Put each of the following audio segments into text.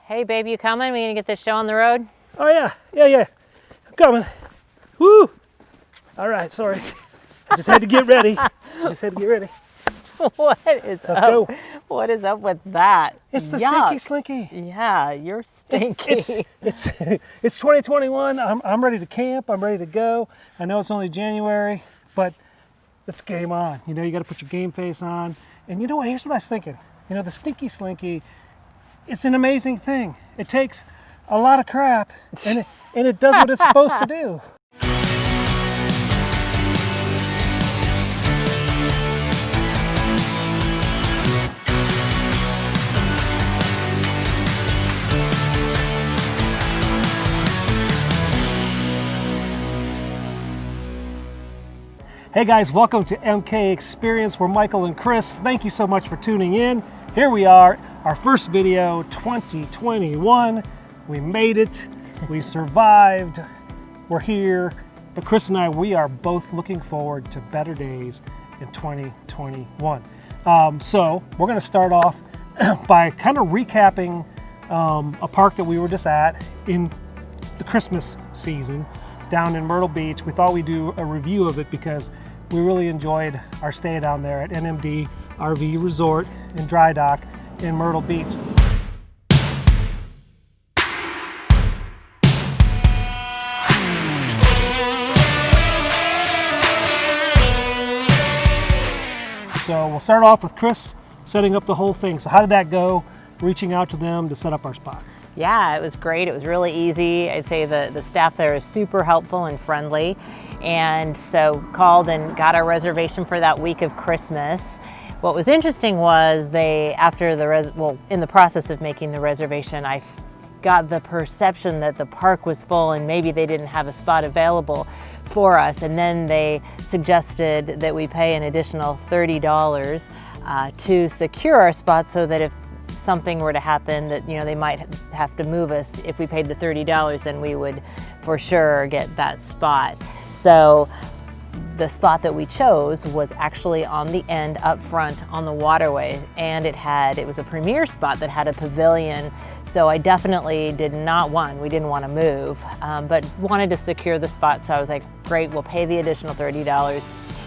Hey babe, you coming? We gonna get this show on the road? Oh yeah. I'm coming. Woo! All right, sorry. I just had to get ready. What is Let's up? go. What is up with that? It's the Yuck. stinky slinky. Yeah, you're stinky. It's 2021. I'm ready to camp. I'm ready to go. I know it's only January, but it's game on. You know, you got to put your game face on. And you know what? Here's what I was thinking. You know, the stinky slinky, it's an amazing thing. It takes a lot of crap, and it does what it's supposed to do. Hey guys, welcome to MK Experience. We're Michael and Kris. Thank you so much for tuning in. Here we are, our first video, 2021. We made it, we survived, we're here. But Kris and I, we are both looking forward to better days in 2021. So we're gonna start off by kind of recapping a park that we were just at in the Christmas season down in Myrtle Beach. We thought we'd do a review of it because we really enjoyed our stay down there at NMB RV Resort and Dry Dock in Myrtle Beach. So we'll start off with Kris setting up the whole thing. So how did that go, reaching out to them to set up our spot? Yeah, it was great. It was really easy. I'd say the staff there is super helpful and friendly. And so called and got our reservation for that week of Christmas. What was interesting was in the process of making the reservation, I got the perception that the park was full and maybe they didn't have a spot available for us. And then they suggested that we pay an additional $30 to secure our spot, so that if something were to happen that, you know, they might have to move us, if we paid the $30, then we would for sure get that spot. So the spot that we chose was actually on the end up front on the waterways, and it was a premier spot that had a pavilion. So I definitely we didn't want to move, but wanted to secure the spot. So I was like, great, we'll pay the additional $30.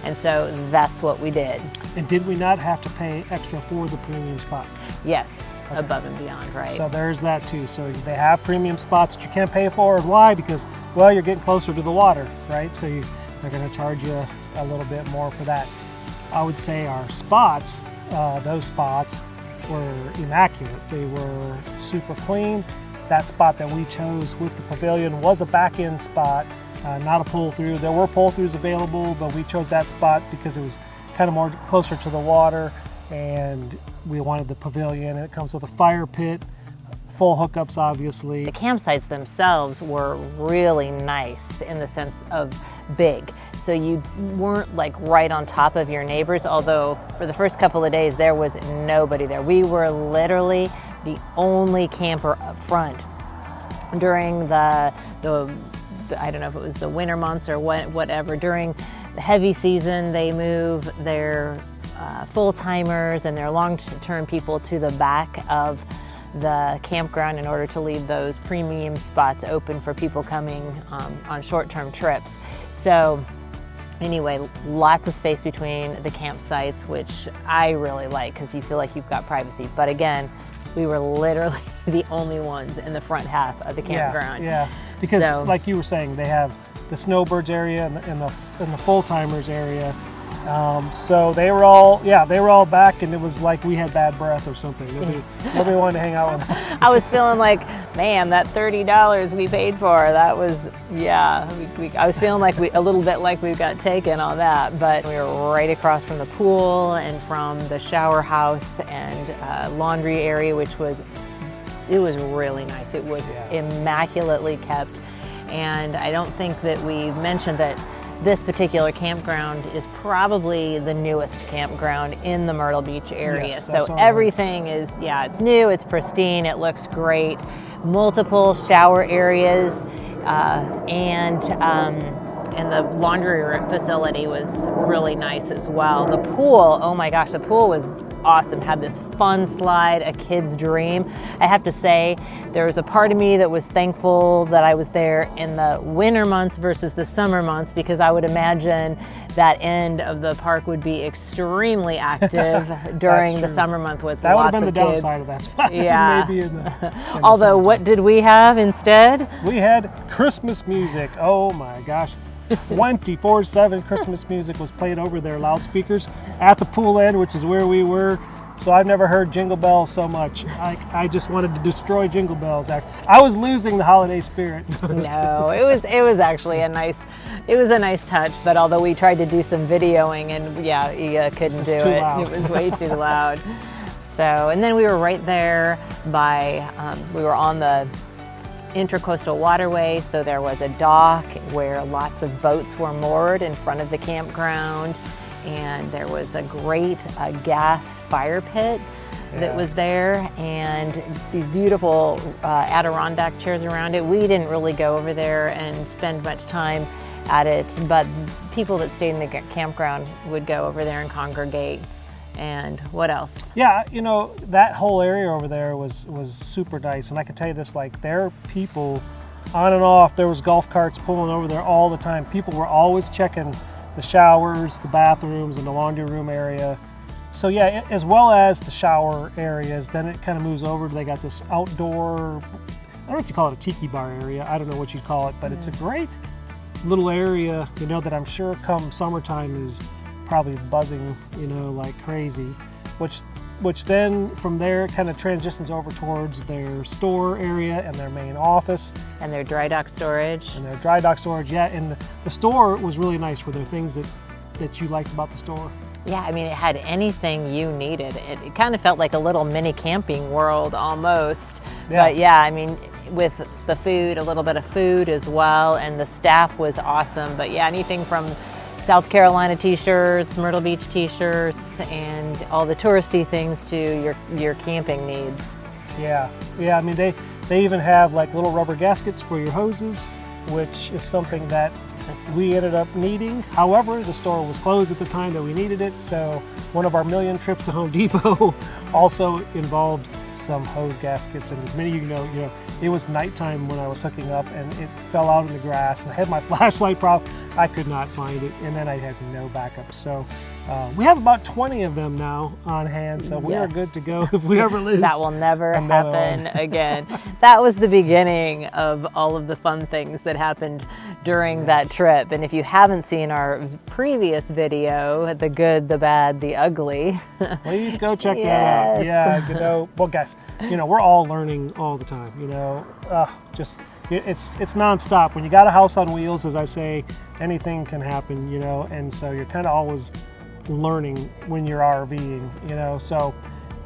And so that's what we did. And did we not have to pay extra for the premium spot? Yes, okay. Above and beyond, right? So there's that too. So they have premium spots that you can't pay for. And why? Because, well, you're getting closer to the water, right? So they're going to charge you a little bit more for that. I would say our spots, those spots were immaculate. They were super clean. That spot that we chose with the pavilion was a back-end spot. Not a pull-through. There were pull-throughs available, but we chose that spot because it was kind of more closer to the water, and we wanted the pavilion. And it comes with a fire pit, full hookups, obviously. The campsites themselves were really nice in the sense of big. So you weren't like right on top of your neighbors, although for the first couple of days there was nobody there. We were literally the only camper up front during the I don't know if it was the winter months or whatever. During the heavy season, they move their full-timers and their long-term people to the back of the campground in order to leave those premium spots open for people coming on short-term trips. So anyway, lots of space between the campsites, which I really like because you feel like you've got privacy. But again, we were literally the only ones in the front half of the campground. Yeah. Because like you were saying, they have the snowbirds area and the full-timers area. So they were all back, and it was like we had bad breath or something. Nobody wanted to hang out with us. I was feeling like, man, that $30 we paid for, that was, I was feeling like a little bit like we got taken on that, but we were right across from the pool and from the shower house and laundry area, it was really nice. It was immaculately kept. And I don't think that we mentioned that this particular campground is probably the newest campground in the Myrtle Beach area. Yes, so everything is, it's new, it's pristine, it looks great. Multiple shower areas, and the laundry facility was really nice as well. The pool, oh my gosh, the pool was awesome. Had this fun slide, a kid's dream. I have to say, there was a part of me that was thankful that I was there in the winter months versus the summer months, because I would imagine that end of the park would be extremely active during the summer month with that lots would have been of the kids. downside of that spot. Yeah. Maybe in the Although, what did we have instead? We had Christmas music. Oh my gosh. 24/7 Christmas music was played over their loudspeakers at the pool end, which is where we were. So I've never heard Jingle Bells so much. I just wanted to destroy Jingle Bells. I was losing the holiday spirit. No, it was actually a nice touch. But although we tried to do some videoing, and yeah, you couldn't do it. Loud. It was way too loud. So, and then we were right there by, we were on the Intracoastal Waterway, so there was a dock where lots of boats were moored in front of the campground, and there was a great gas fire pit that was there, and these beautiful Adirondack chairs around it. We didn't really go over there and spend much time at it, but people that stayed in the campground would go over there and congregate. And what else? Yeah, you know, that whole area over there was super nice. And I can tell you this, like, there are people on and off. There was golf carts pulling over there all the time. People were always checking the showers, the bathrooms, and the laundry room area. So yeah, as well as the shower areas, then it kind of moves over. They got this outdoor, I don't know if you call it a tiki bar area. I don't know what you'd call it, but it's a great little area, you know, that I'm sure come summertime is probably buzzing, you know, like crazy, which then from there kind of transitions over towards their store area and their main office. And their dry dock storage. Yeah, and the store was really nice. Were there things that you liked about the store? Yeah, I mean, it had anything you needed. It kind of felt like a little mini camping world almost. Yeah. But yeah, I mean, with the food, a little bit of food as well, and the staff was awesome. But yeah, anything from South Carolina t-shirts, Myrtle Beach t-shirts, and all the touristy things to your camping needs. Yeah, I mean, they even have like little rubber gaskets for your hoses, which is something that we ended up needing. However, the store was closed at the time that we needed it, so one of our million trips to Home Depot also involved some hose gaskets. And as many of you know, it was nighttime when I was hooking up, and it fell out in the grass, and I had my flashlight problem. I could not find it, and then I had no backup. So we have about 20 of them now on hand, so we are good to go if we ever lose. That will never happen again. That was the beginning of all of the fun things that happened during that trip. And if you haven't seen our previous video, the good, the bad, the ugly, please go check that out. Yeah, you know, well guys, you know, we're all learning all the time, you know, it's nonstop. When you got a house on wheels, as I say, anything can happen, you know, and so you're kind of always learning when you're RVing, you know, so,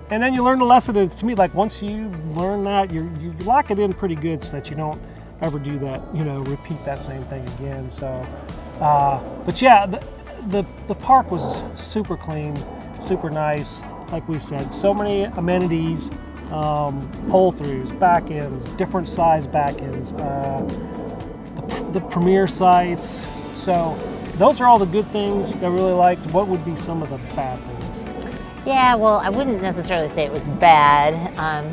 and then you learn the lesson. And to me, like, once you learn that, you lock it in pretty good so that you don't ever do that, you know, repeat that same thing again. So, but yeah, the park was super clean, super nice. Like we said, so many amenities, pull-throughs, back ends, different size back ends, the premier sites. So those are all the good things that I really liked. What would be some of the bad things? Yeah, well, I wouldn't necessarily say it was bad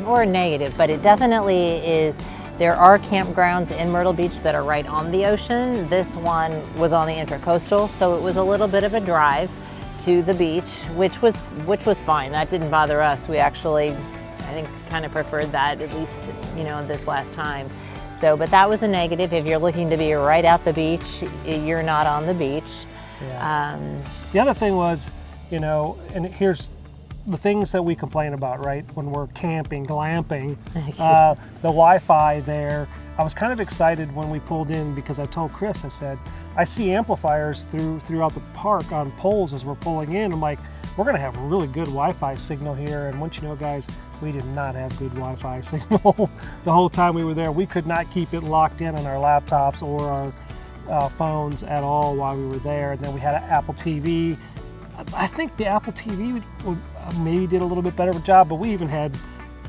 or negative, but it definitely is. There are campgrounds in Myrtle Beach that are right on the ocean. This one was on the Intracoastal, so it was a little bit of a drive to the beach, which was fine. That didn't bother us. We actually, I think, kind of preferred that, at least, you know, this last time. So, but that was a negative. If you're looking to be right at the beach, you're not on the beach. Yeah. The other thing was, you know, and here's the things that we complain about, right? When we're camping, glamping, the Wi-Fi there. I was kind of excited when we pulled in because I told Kris, I said, I see amplifiers throughout the park on poles as we're pulling in. I'm like, we're gonna have a really good Wi-Fi signal here. And once you know, guys, we did not have good Wi-Fi signal the whole time we were there. We could not keep it locked in on our laptops or our phones at all while we were there. And then we had an Apple TV. I think the Apple TV maybe did a little bit better of a job, but we even had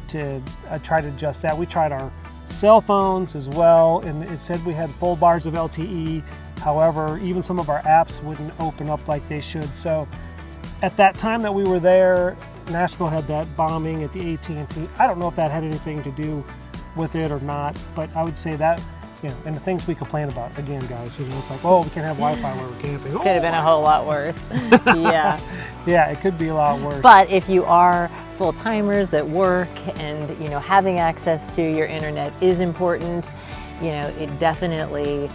to try to adjust that. We tried our cell phones as well, and it said we had full bars of LTE. However, even some of our apps wouldn't open up like they should. So at that time that we were there, Nashville had that bombing at the AT&T. I don't know if that had anything to do with it or not, but I would say that, and the things we complain about, again, guys, it's like, oh, we can't have Wi-Fi while we're camping. Could have been a whole lot worse. Yeah. Yeah, it could be a lot worse. But if you are full-timers that work and, having access to your internet is important, it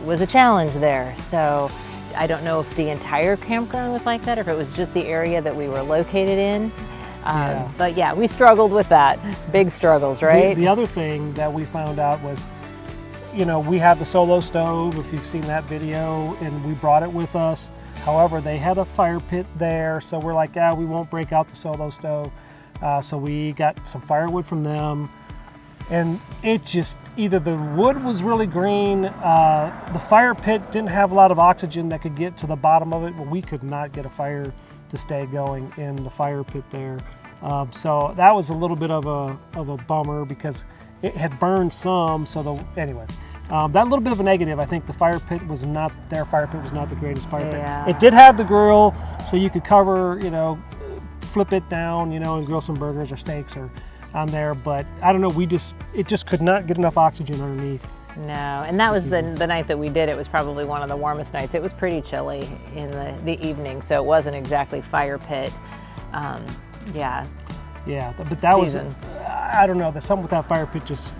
was a challenge there. So I don't know if the entire campground was like that or if it was just the area that we were located in. But yeah, we struggled with that. Big struggles, right? The other thing that we found out was, we had the solo stove, if you've seen that video, and we brought it with us. However, they had a fire pit there, so we're like, we won't break out the solo stove. So we got some firewood from them, and it just, either the wood was really green, the fire pit didn't have a lot of oxygen that could get to the bottom of it, but we could not get a fire to stay going in the fire pit there. So that was a little bit of a bummer because it had burned some. So anyway, that little bit of a negative. I think their fire pit was not the greatest fire pit. It did have the grill, so you could cover, flip it down, and grill some burgers or steaks or on there. But I don't know, it just could not get enough oxygen underneath. No, and that was the night that we did. It was probably one of the warmest nights. It was pretty chilly in the evening, so it wasn't exactly fire pit. Yeah, but that season. I don't know, something with that fire pit just,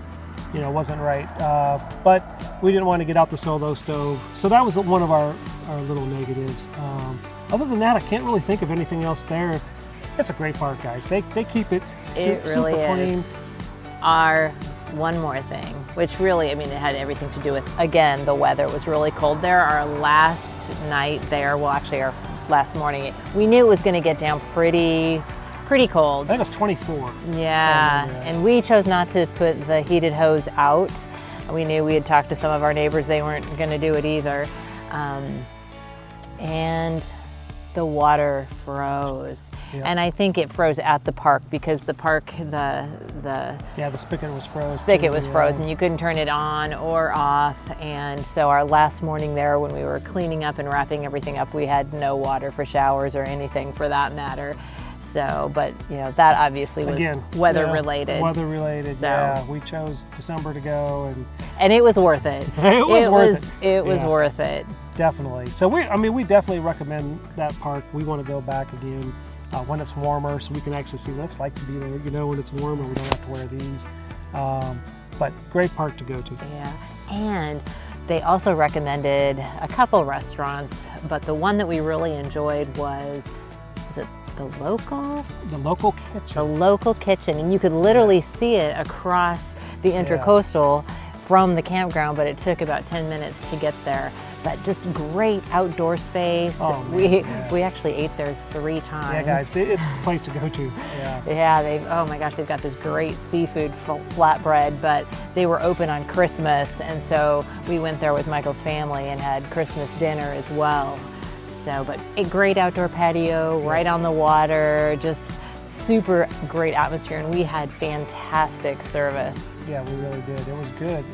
wasn't right. But we didn't want to get out the solo stove. So that was one of our little negatives. Other than that, I can't really think of anything else there. It's a great park, guys. They keep it super clean. One more thing, which really, it had everything to do with, again, the weather. It was really cold there. Our last night there, well, actually our last morning, we knew it was going to get down pretty cold. I think it was 24. Yeah, and we chose not to put the heated hose out. We knew we had talked to some of our neighbors. They weren't going to do it either. And the water froze. Yep. And I think it froze at the park because the park, the spigot was frozen. Spigot was frozen. You couldn't turn it on or off. And so our last morning there, when we were cleaning up and wrapping everything up, we had no water for showers or anything for that matter. So, but that obviously was weather related. Weather related. So, yeah, we chose December to go, and it was worth it. It was worth it. Definitely. So we definitely recommend that park. We want to go back again when it's warmer, so we can actually see what it's like to be there. When it's warmer, we don't have to wear these. But great park to go to. Yeah, and they also recommended a couple restaurants, but the one that we really enjoyed was it the local kitchen. The local kitchen, and you could literally see it across the Intercoastal from the campground, but it took about 10 minutes to get there. But just great outdoor space. Oh, we actually ate there 3 times. Yeah, guys, it's the place to go to. Yeah, they've got this great seafood flatbread, but they were open on Christmas, and so we went there with Michael's family and had Christmas dinner as well. So, but a great outdoor patio, right on the water, just super great atmosphere, and we had fantastic service. Yeah, we really did. It was good.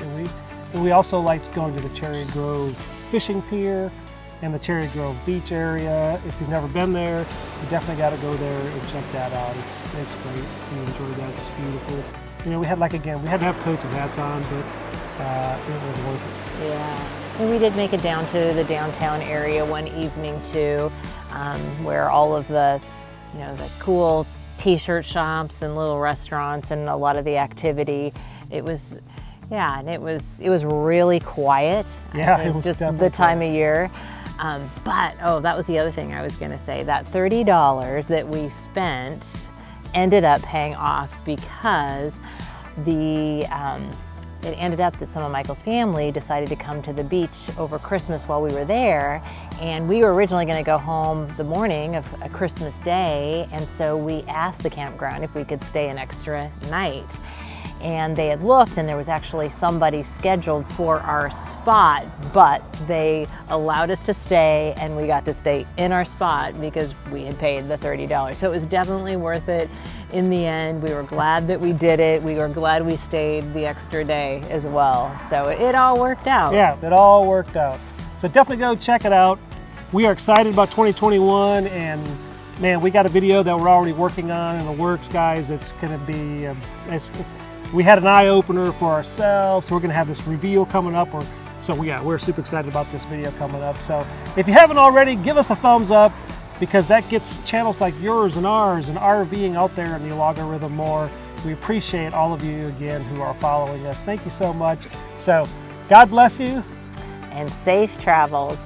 And we also liked going to the Cherry Grove Fishing Pier and the Cherry Grove Beach area. If you've never been there, you definitely got to go there and check that out. It's great. We enjoyed that. It's beautiful. We had we had to have coats and hats on, but it was worth it. Yeah. And we did make it down to the downtown area one evening too, where all of the cool t-shirt shops and little restaurants and a lot of the activity. It was really quiet. Yeah, it was just definitely the time of year. But that was the other thing I was going to say. That $30 that we spent ended up paying off because it ended up that some of Michael's family decided to come to the beach over Christmas while we were there, and we were originally going to go home the morning of a Christmas Day, and so we asked the campground if we could stay an extra night. And they had looked, and there was actually somebody scheduled for our spot, but they allowed us to stay, and we got to stay in our spot because we had paid the $30. So it was definitely worth it in the end. We were glad that we did it. We were glad we stayed the extra day as well. So it all worked out. Yeah, it all worked out. So definitely go check it out. We are excited about 2021, and man, we got a video that we're already working on in the works, guys. It's going to be, we had an eye-opener for ourselves, so we're going to have this reveal coming up. We're super excited about this video coming up. So if you haven't already, give us a thumbs up, because that gets channels like yours and ours and RVing out there in the algorithm more. We appreciate all of you again who are following us. Thank you so much. So God bless you. And safe travels.